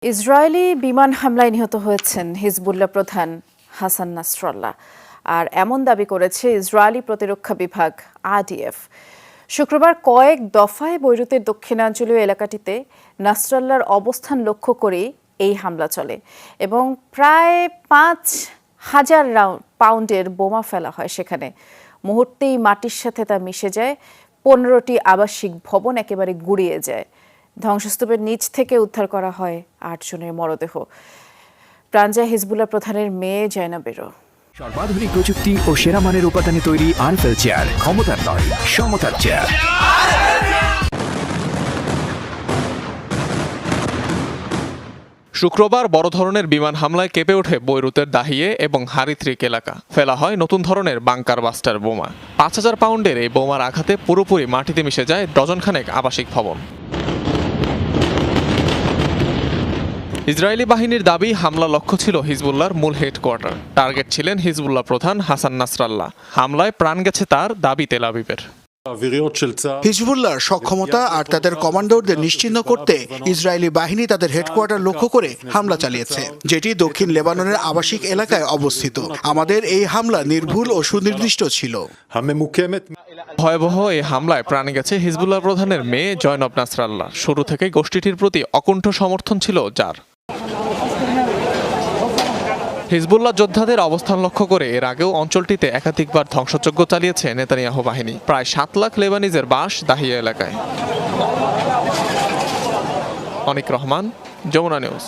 Israeli বিমান হামলায় নিহত হয়েছেন হিজবুল্লাহ প্রধান হাসান নাসরাল্লাহ। আর এমন দাবি করেছে ইসরায়েলি প্রতিরক্ষা বিভাগ আইডিএফ। শুক্রবার কয়েক দফায় বৈরুতের দক্ষিণাঞ্চলীয় এলাকাটিতে নাসরাল্লাহর অবস্থান লক্ষ্য করে এই হামলা চলে এবং প্রায় 5,000 পাউন্ডের বোমা ফেলা হয় সেখানে। মুহূর্তেই মাটির সাথে তা মিশে যায়। 15টি আবাসিক ভবন একেবারে গুঁড়িয়ে যায়। ধ্বংসস্তূপের নিচ থেকে উদ্ধার করা হয় 8 জনের মরদেহ। প্রাণ যায় হিজবুল্লাহ প্রধানের মেয়ে জয়নাবেরও। সর্বাধুনিক প্রযুক্তি ও সেরা মানের উপাদানে তৈরি আনফেল চেয়ার, ক্ষমতার নয় সমতার চেয়ার। শুক্রবার বড় ধরনের বিমান হামলায় কেঁপে ওঠে বৈরুতের দাহিয়ে এবং হারিত্রিক এলাকা। ফেলা হয় নতুন ধরনের বাংকার বাস্টার বোমা। 5,000 পাউন্ডের এই বোমার আঘাতে পুরোপুরি মাটিতে মিশে যায় ডজনখানেক আবাসিক ভবন। ইসরায়েলি বাহিনীর দাবি, হামলা লক্ষ্য ছিল হিজবুল্লাহর মূল হেডকোয়ার্টার। টার্গেট ছিলেন হিজবুল্লাহ প্রধান হাসান নাসরাল্লাহ। হামলায় প্রাণ গেছে তার, দাবি তেল আবিবের। হিজবুল্লাহর সক্ষমতা আর তাদের কমান্ডারদের নিশ্চিহ্ন করতে ইসরায়েলি বাহিনী তাদের হেডকোয়ার্টার লক্ষ্য করে হামলা চালিয়েছে, যেটি দক্ষিণ লেবাননের আবাসিক এলাকায় অবস্থিত। আমাদের এই হামলা নির্ভুল ও সুনির্দিষ্ট ছিল। ভয়াবহ এই হামলায় প্রাণ গেছে হিজবুল্লাহ প্রধানের মেয়ে জয়নব নাসরাল্লাহ। শুরু থেকে গোষ্ঠীটির প্রতি অকুণ্ঠ সমর্থন ছিল যার। হিজবুল্লাহ যোদ্ধাদের অবস্থান লক্ষ্য করে এর আগেও অঞ্চলটিতে একাধিকবার ধ্বংসযজ্ঞ চালিয়েছে নেতানিয়াহু বাহিনী। প্রায় 7 লাখ লেবানিজের বাস দাহিয়া এলাকায়। অনিক রহমান, যমুনা নিউজ।